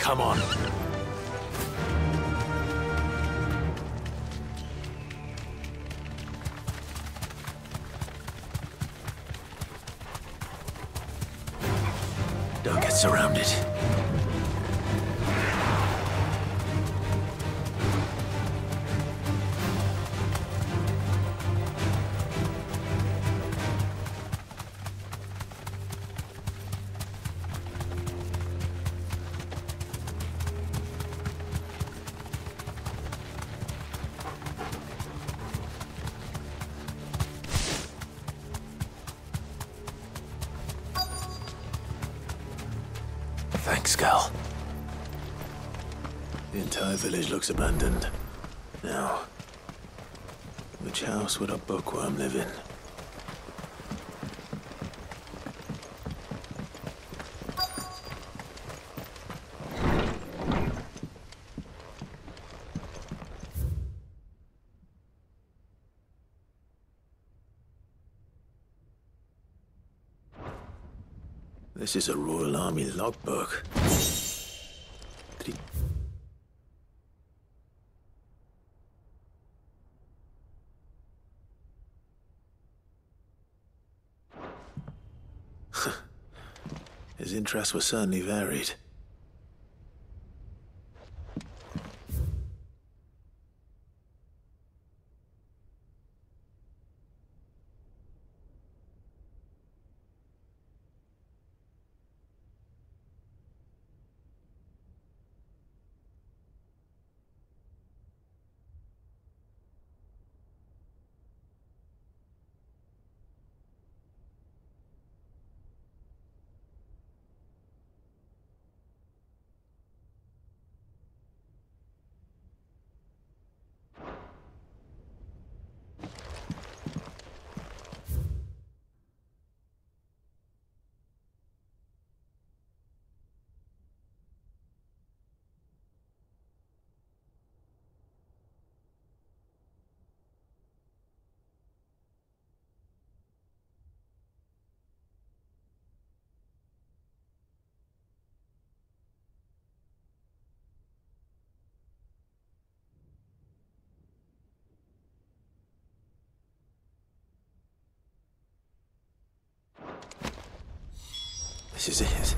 Come on. Don't get surrounded. Thanks, Cal. The entire village looks abandoned. Now, which house would a bookworm live in? This is a Royal Army logbook. Did he... His interests were certainly varied. This is it.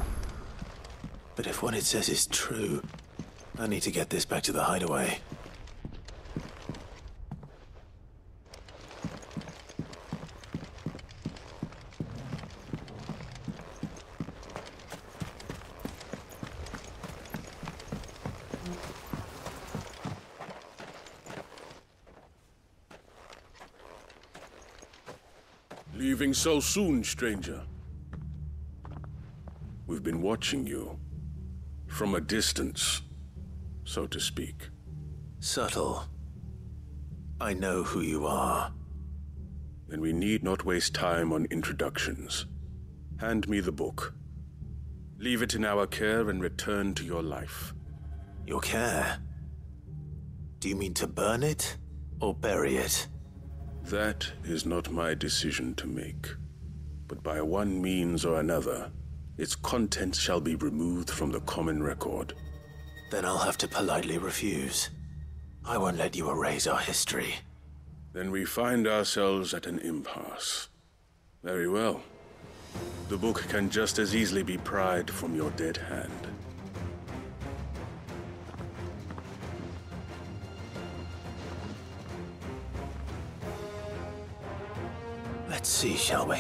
But if what it says is true, I need to get this back to the hideaway. Leaving so soon, stranger? We've been watching you. From a distance, so to speak. Subtle. I know who you are. Then we need not waste time on introductions. Hand me the book. Leave it in our care and return to your life. Your care? Do you mean to burn it or bury it? That is not my decision to make. But by one means or another, its contents shall be removed from the common record. Then I'll have to politely refuse. I won't let you erase our history. Then we find ourselves at an impasse. Very well. The book can just as easily be pried from your dead hand. Let's see, shall we?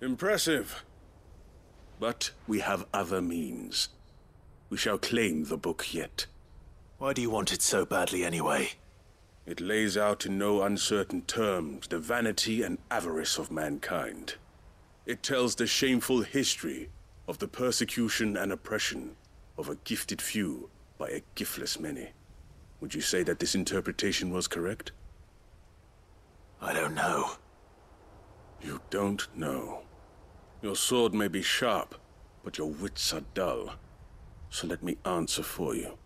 Impressive. But we have other means. We shall claim the book yet. Why do you want it so badly anyway? It lays out in no uncertain terms the vanity and avarice of mankind. It tells the shameful history of the persecution and oppression of a gifted few by a giftless many. Would you say that this interpretation was correct? I don't know. You don't know. Your sword may be sharp, but your wits are dull. So let me answer for you.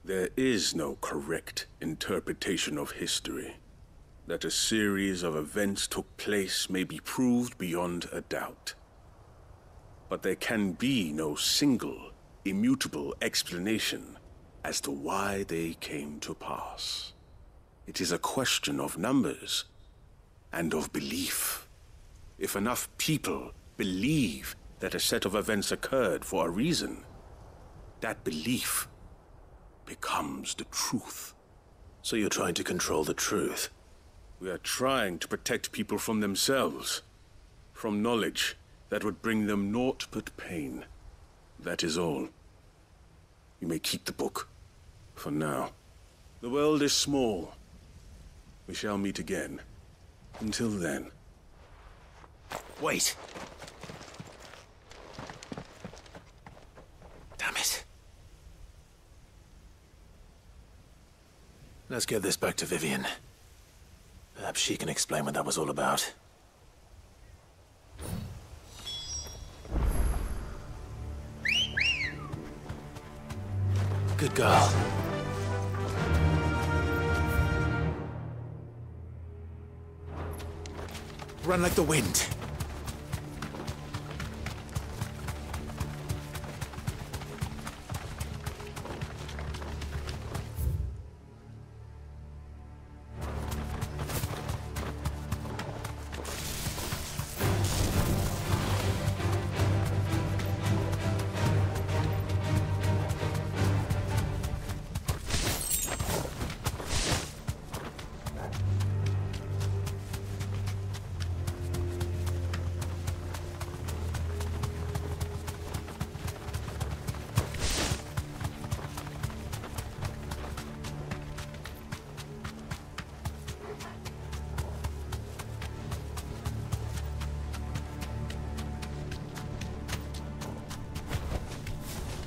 There is no correct interpretation of history. That a series of events took place may be proved beyond a doubt. But there can be no single, immutable explanation as to why they came to pass. It is a question of numbers and of belief. If enough people believe that a set of events occurred for a reason, that belief becomes the truth. So you're trying to control the truth? We are trying to protect people from themselves, from knowledge that would bring them naught but pain. That is all. You may keep the book, for now. The world is small. We shall meet again. Until then. Wait! Damn it. Let's get this back to Vivian. Perhaps she can explain what that was all about. Good girl. Run like the wind.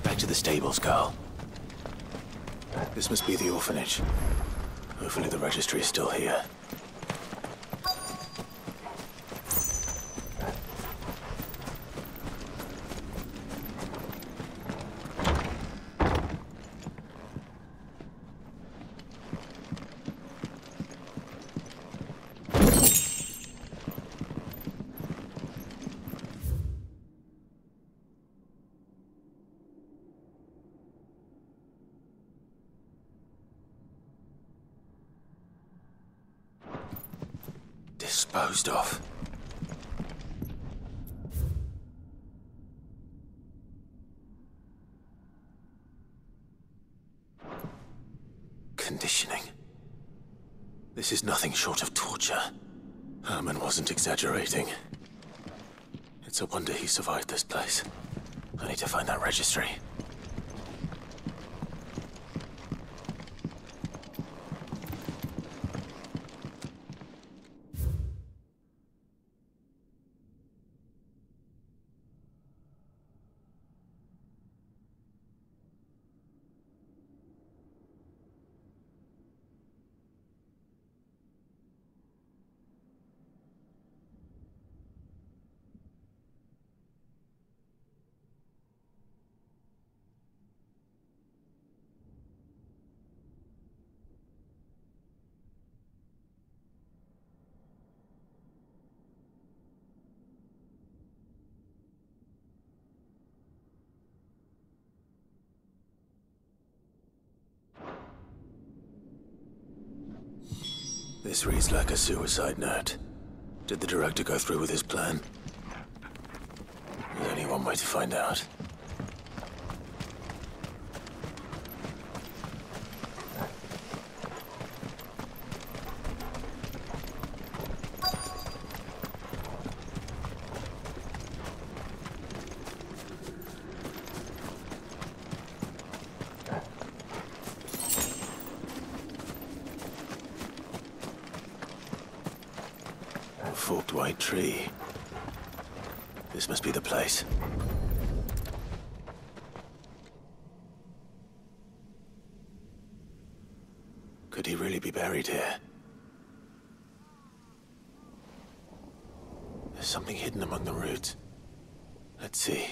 Back to the stables, Carl. This must be the orphanage. Hopefully the registry is still here. Disposed of. Conditioning. This is nothing short of torture. Herman wasn't exaggerating. It's a wonder he survived this place. I need to find that registry. This reads like a suicide note. Did the director go through with his plan? There's only one way to find out. A forked white tree. This must be the place. Could he really be buried here? There's something hidden among the roots. Let's see.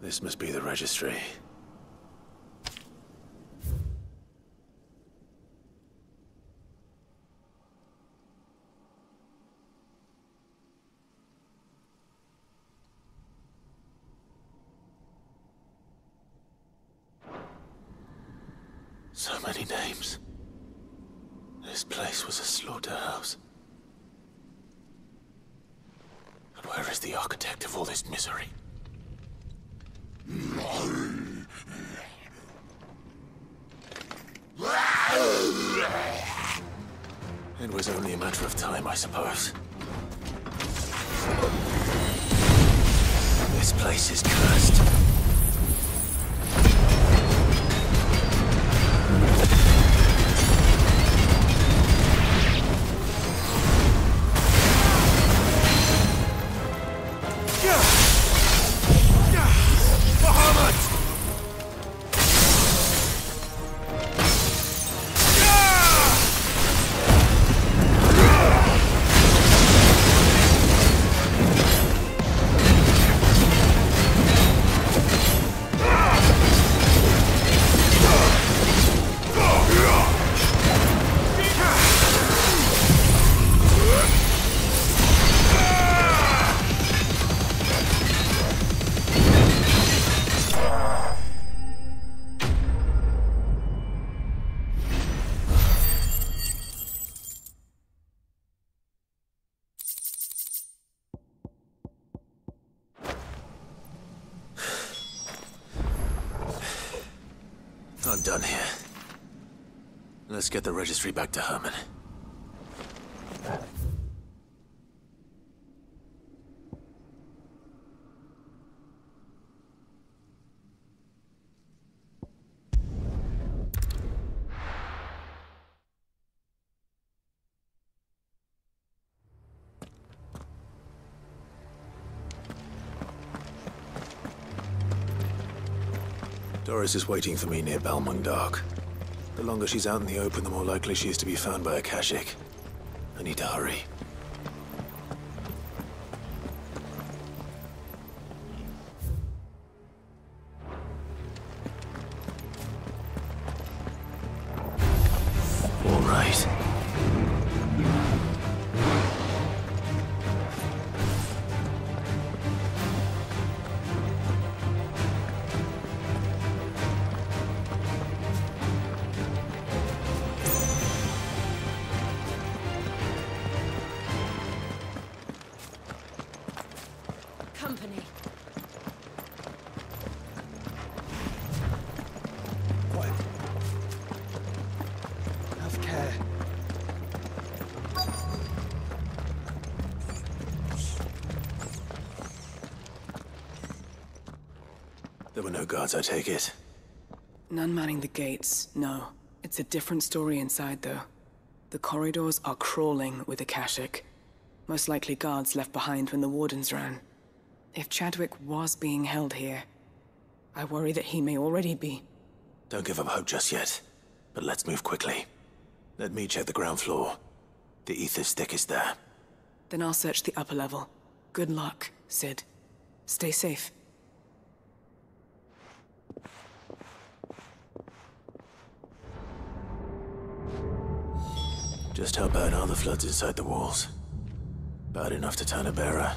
This must be the registry. So many names. This place was a slaughterhouse. And where is the architect of all this misery? It was only a matter of time, I suppose. This place is cursed. I'm done here. Let's get the registry back to Herman. Doris is waiting for me near Balmung Dock. The longer she's out in the open, the more likely she is to be found by Akashic. I need to hurry. All right. Company. Quiet. Have care. There were no guards, I take it. None manning the gates, no. It's a different story inside, though. The corridors are crawling with Akashic. Most likely guards left behind when the Wardens ran. If Chadwick was being held here, I worry that he may already be. Don't give up hope just yet, but let's move quickly. Let me check the ground floor. The ether's stick is there. Then I'll search the upper level. Good luck, Sid. Stay safe. Just how bad are the floods inside the walls? Bad enough to turn a bearer?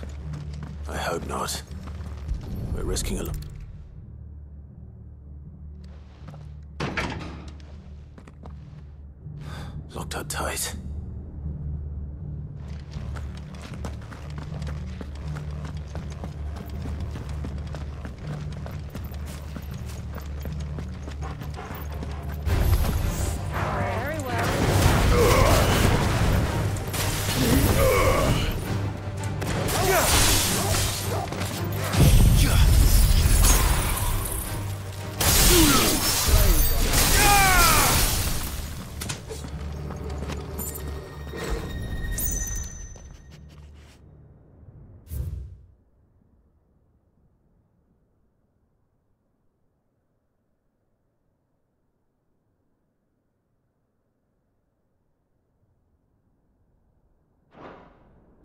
I hope not. We're risking a lot. Locked up tight. Very well.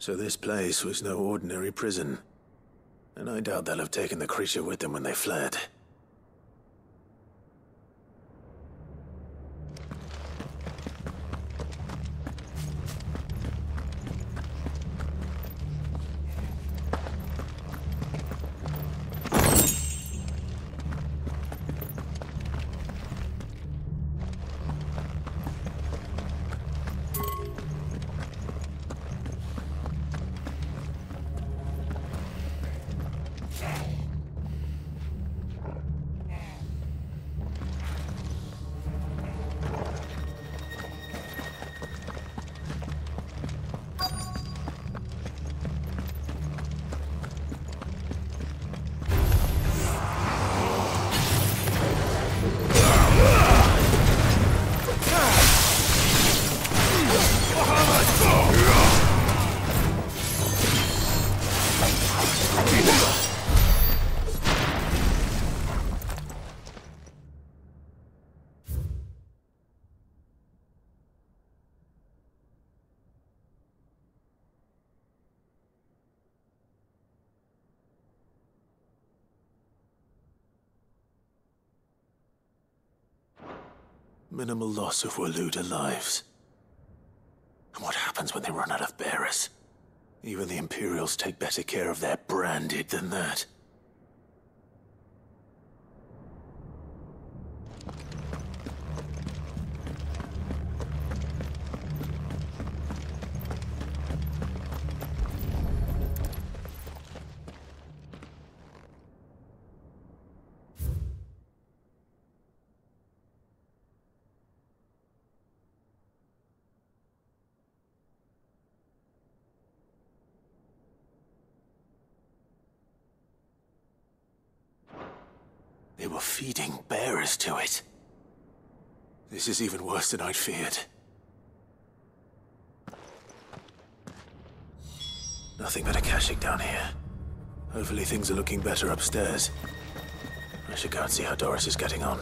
So this place was no ordinary prison. And I doubt they'll have taken the creature with them when they fled. Minimal loss of Waloda lives. And what happens when they run out of bearers? Even the Imperials take better care of their branded than that. They were feeding bearers to it. This is even worse than I'd feared. Nothing but a Akashic down here. Hopefully things are looking better upstairs. I should go and see how Doris is getting on.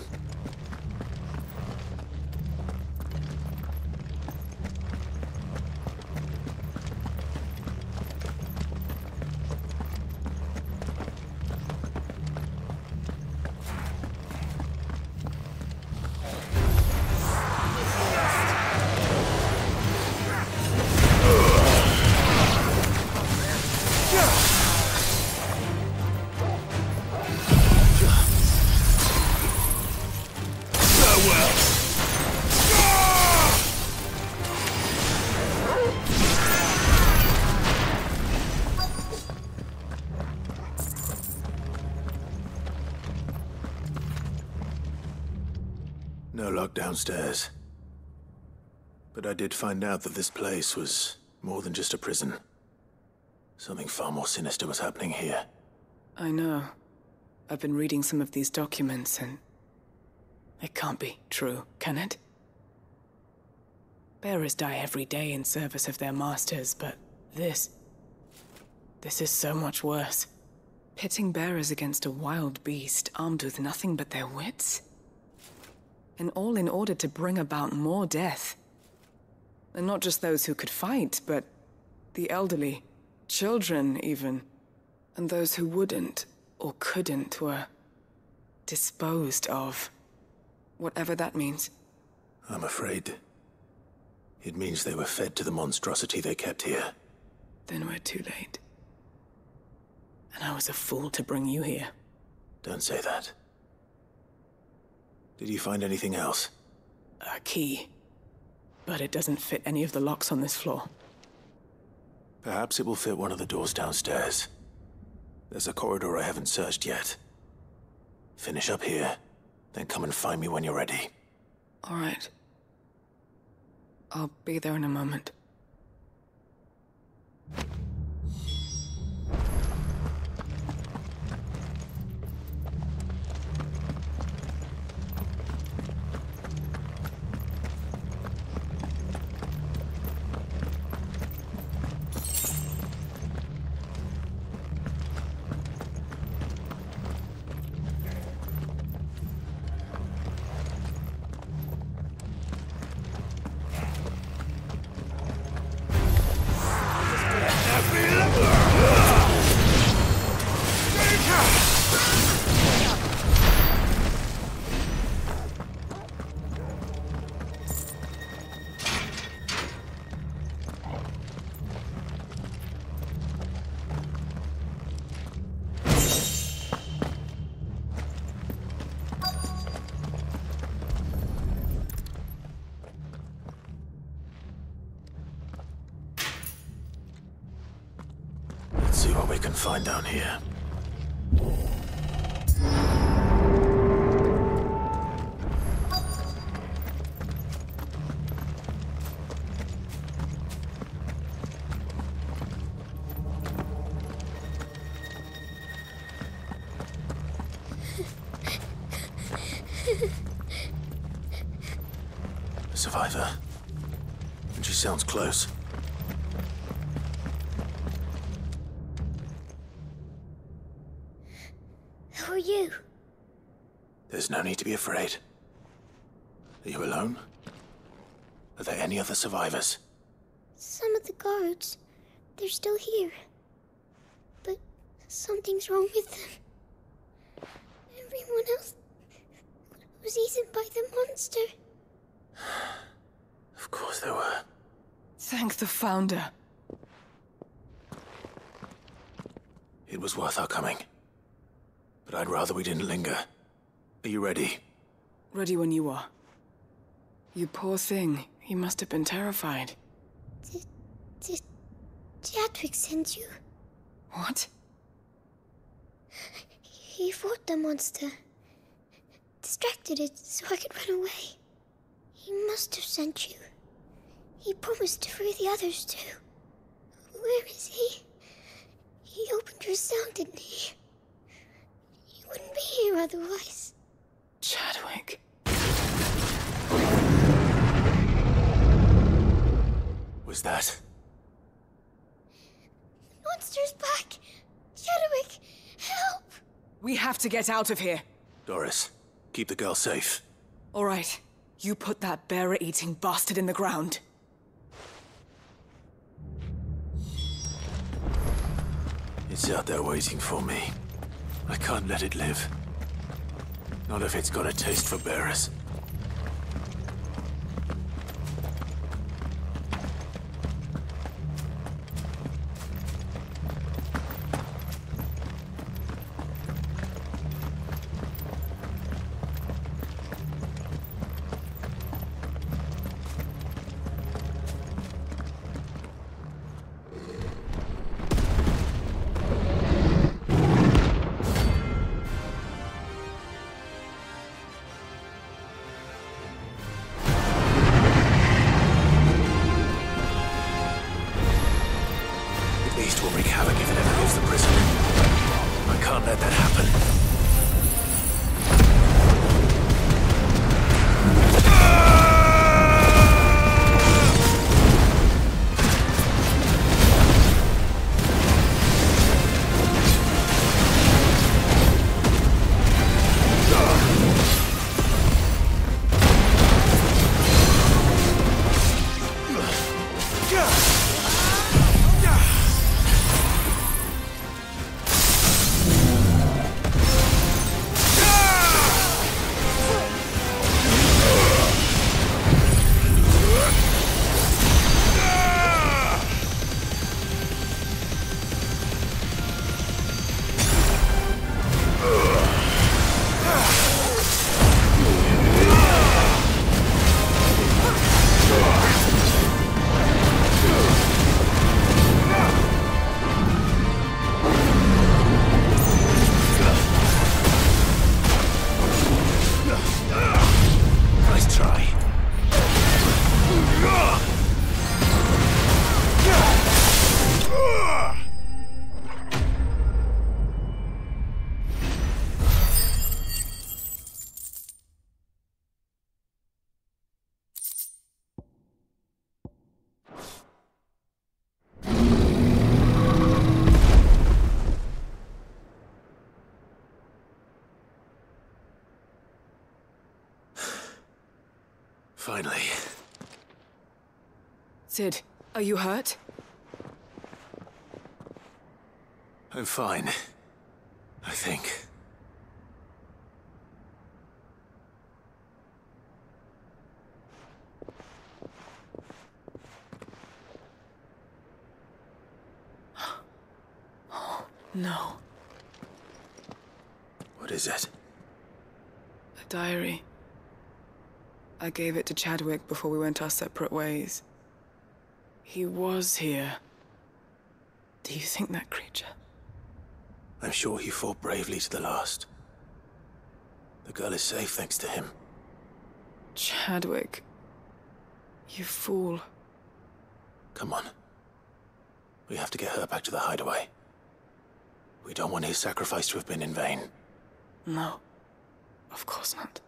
No lock downstairs. But I did find out that this place was more than just a prison. Something far more sinister was happening here. I know. I've been reading some of these documents and... it can't be true, can it? Bearers die every day in service of their masters, but this is so much worse. Pitting bearers against a wild beast armed with nothing but their wits? And all in order to bring about more death. And not just those who could fight, but the elderly, children even. And those who wouldn't or couldn't were disposed of. Whatever that means. I'm afraid it means they were fed to the monstrosity they kept here. Then we're too late. And I was a fool to bring you here. Don't say that. Did you find anything else? A key. But it doesn't fit any of the locks on this floor. Perhaps it will fit one of the doors downstairs. There's a corridor I haven't searched yet. Finish up here, then come and find me when you're ready. All right. I'll be there in a moment. I can find down here. A survivor. And she sounds close. Who are you? There's no need to be afraid. Are you alone? Are there any other survivors? Some of the guards. They're still here. But something's wrong with them. Everyone else was eaten by the monster. Of course there were. Thank the Founder. It was worth our coming. But I'd rather we didn't linger. Are you ready? Ready when you are. You poor thing. You must have been terrified. Did Chadwick send you? What? He fought the monster. Distracted it so I could run away. He must have sent you. He promised to free the others too. Where is he? He opened your cell, didn't he? He wouldn't be here otherwise. Chadwick. Was that? Monster's back! Chadwick, help! We have to get out of here. Doris, keep the girl safe. All right. You put that bearer-eating bastard in the ground. It's out there waiting for me. I can't let it live. Not if it's got a taste for bearers. Will wreak havoc if it ever leaves the prison. I can't let that happen. Finally. Sid, are you hurt? I'm fine. I think. No. What is it? A diary. I gave it to Chadwick before we went our separate ways. He was here. Do you think that creature? I'm sure he fought bravely to the last. The girl is safe thanks to him. Chadwick. You fool. Come on. We have to get her back to the hideaway. We don't want his sacrifice to have been in vain. No. Of course not.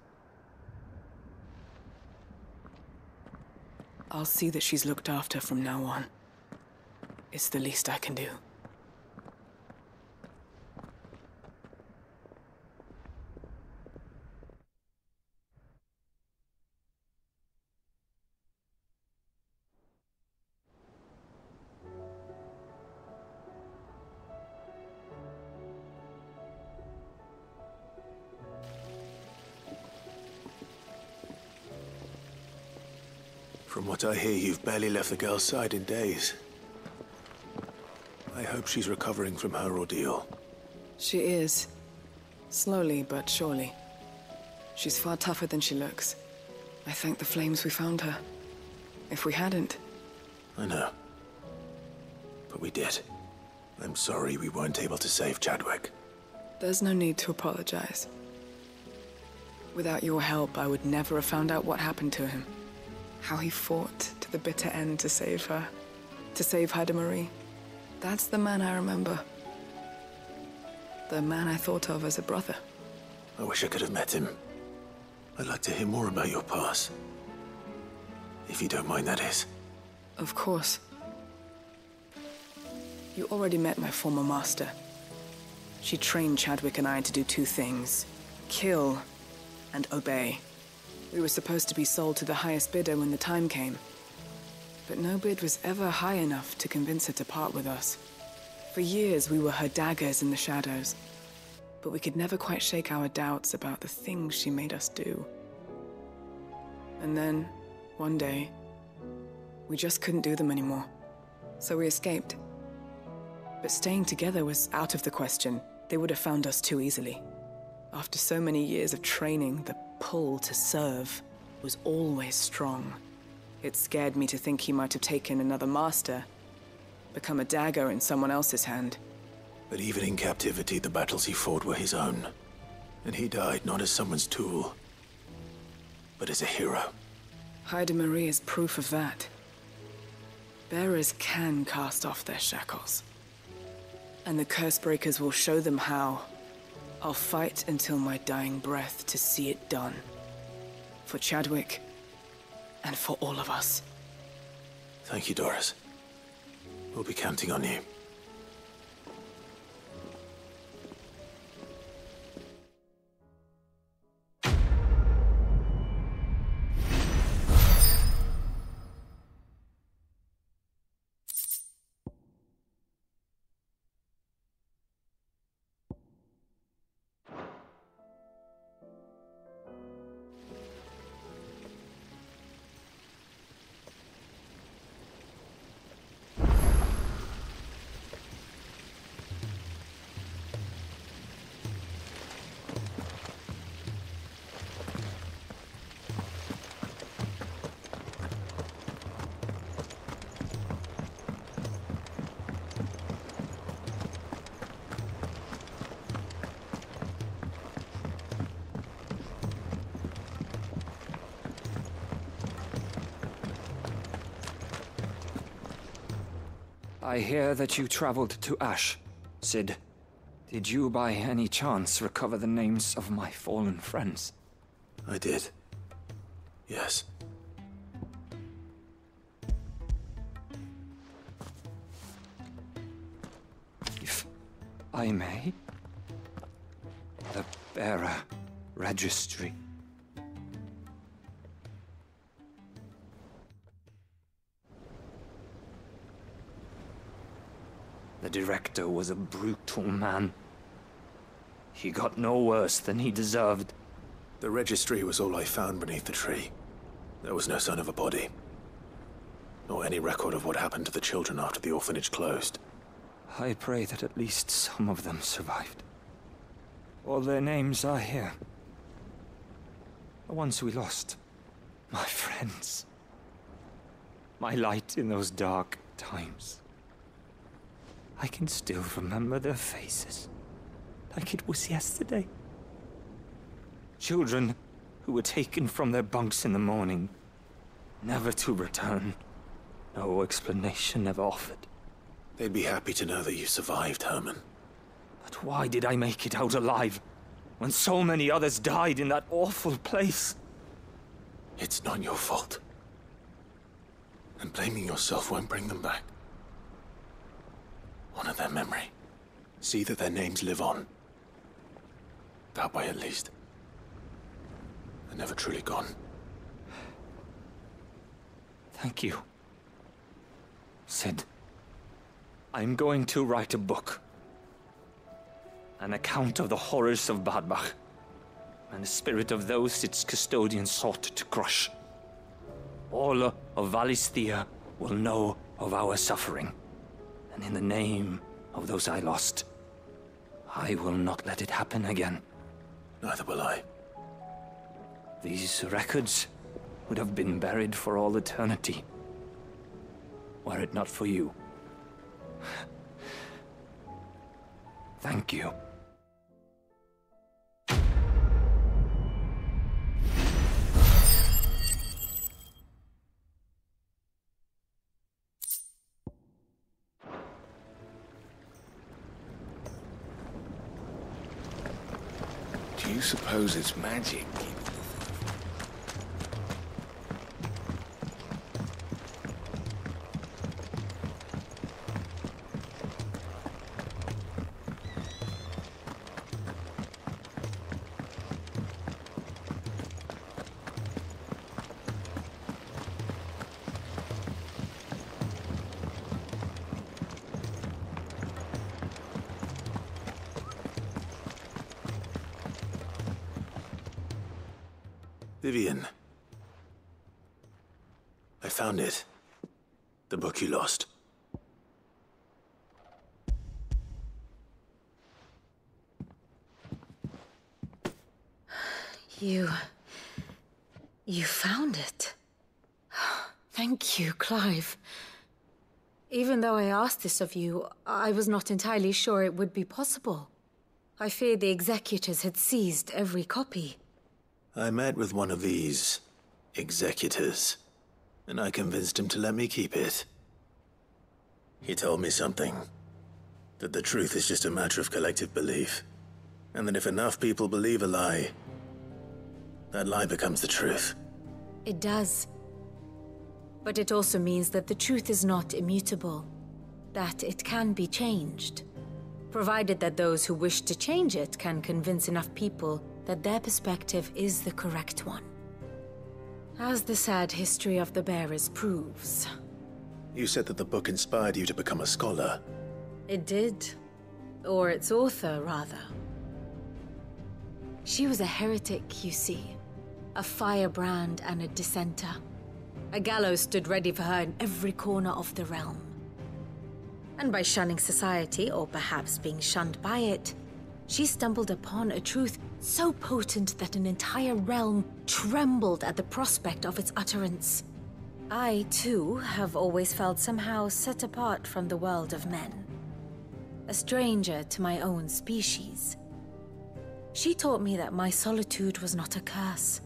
I'll see that she's looked after from now on. It's the least I can do. From what I hear, you've barely left the girl's side in days. I hope she's recovering from her ordeal. She is. Slowly but surely. She's far tougher than she looks. I thank the flames we found her. If we hadn't... I know. But we did. I'm sorry we weren't able to save Chadwick. There's no need to apologize. Without your help, I would never have found out what happened to him. How he fought to the bitter end to save her. To save Hyde Marie. That's the man I remember. The man I thought of as a brother. I wish I could have met him. I'd like to hear more about your past. If you don't mind, that is. Of course. You already met my former master. She trained Chadwick and I to do two things. Kill and obey. We were supposed to be sold to the highest bidder when the time came. But no bid was ever high enough to convince her to part with us. For years, we were her daggers in the shadows. But we could never quite shake our doubts about the things she made us do. And then, one day, we just couldn't do them anymore. So we escaped. But staying together was out of the question. They would have found us too easily. After so many years of training, the pull to serve was always strong. It scared me to think he might have taken another master, become a dagger in someone else's hand. But even in captivity, the battles he fought were his own. And he died not as someone's tool, but as a hero. Hyde Marie is proof of that. Bearers can cast off their shackles. And the Cursebreakers will show them how. I'll fight until my dying breath to see it done. For Chadwick, and for all of us. Thank you, Doris. We'll be counting on you. I hear that you traveled to Ash, Cid. Did you by any chance recover the names of my fallen friends? I did. Yes. If I may? The Bearer Registry. The director was a brutal man. He got no worse than he deserved. The registry was all I found beneath the tree. There was no sign of a body. Nor any record of what happened to the children after the orphanage closed. I pray that at least some of them survived. All their names are here. The ones we lost. My friends. My light in those dark times. I can still remember their faces. like it was yesterday. Children who were taken from their bunks in the morning, never to return. No explanation ever offered. They'd be happy to know that you survived, Herman. But why did I make it out alive, when so many others died in that awful place? It's not your fault. And blaming yourself won't bring them back. Honor their memory. See that their names live on. That way, at least. They're never truly gone. Thank you. Sid, I'm going to write a book. An account of the horrors of Bad Bach, and the spirit of those its custodians sought to crush. All of Valisthea will know of our suffering, and in the name of those I lost, I will not let it happen again. Neither will I. These records would have been buried for all eternity, were it not for you. Thank you. Do you suppose it's magic? Vivian. I found it. The book you lost. You found it. Thank you, Clive. Even though I asked this of you, I was not entirely sure it would be possible. I feared the executors had seized every copy. I met with one of these executors, and I convinced him to let me keep it. He told me something. That the truth is just a matter of collective belief. And that if enough people believe a lie, that lie becomes the truth. It does. But it also means that the truth is not immutable. That it can be changed. Provided that those who wish to change it can convince enough people that their perspective is the correct one. As the sad history of the Bearers proves. You said that the book inspired you to become a scholar. It did. Or its author, rather. She was a heretic, you see. A firebrand and a dissenter. A gallows stood ready for her in every corner of the realm. And by shunning society, or perhaps being shunned by it, she stumbled upon a truth so potent that an entire realm trembled at the prospect of its utterance. I, too, have always felt somehow set apart from the world of men. A stranger to my own species. She taught me that my solitude was not a curse,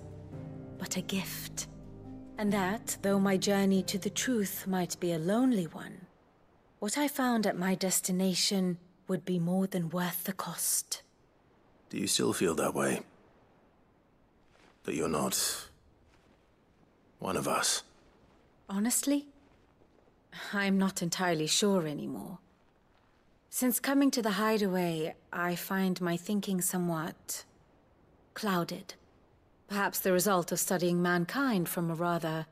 but a gift. And that, though my journey to the truth might be a lonely one, what I found at my destination would be more than worth the cost. Do you still feel that way? That you're not one of us? Honestly, I'm not entirely sure anymore. Since coming to the Hideaway, I find my thinking somewhat clouded. Perhaps the result of studying mankind from a rather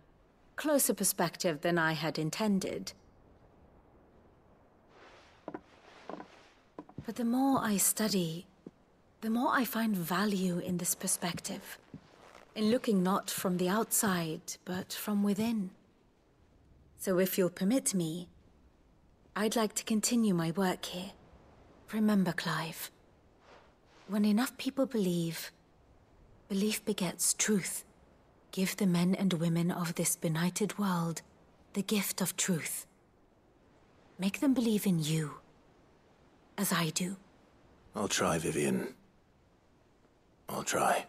closer perspective than I had intended. But the more I study, the more I find value in this perspective. In looking not from the outside, but from within. So if you'll permit me, I'd like to continue my work here. Remember, Clive, when enough people believe, belief begets truth. Give the men and women of this benighted world the gift of truth. Make them believe in you, as I do. I'll try, Vivian. I'll try.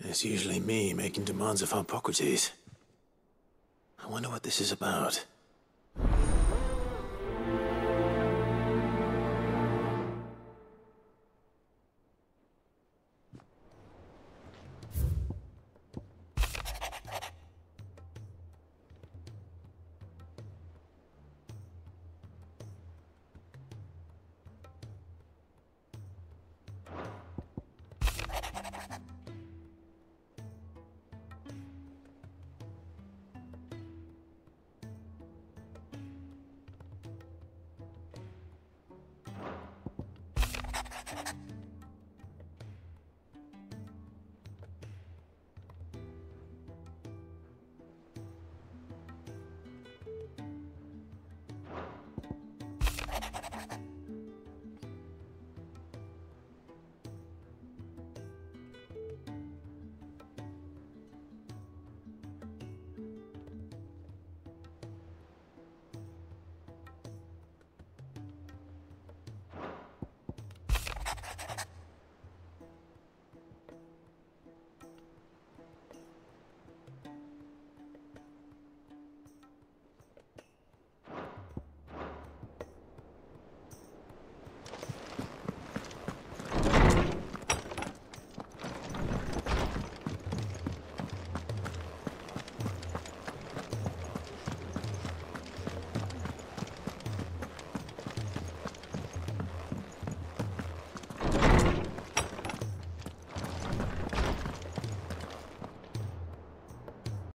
It's usually me making demands of Harpocrates. I wonder what this is about.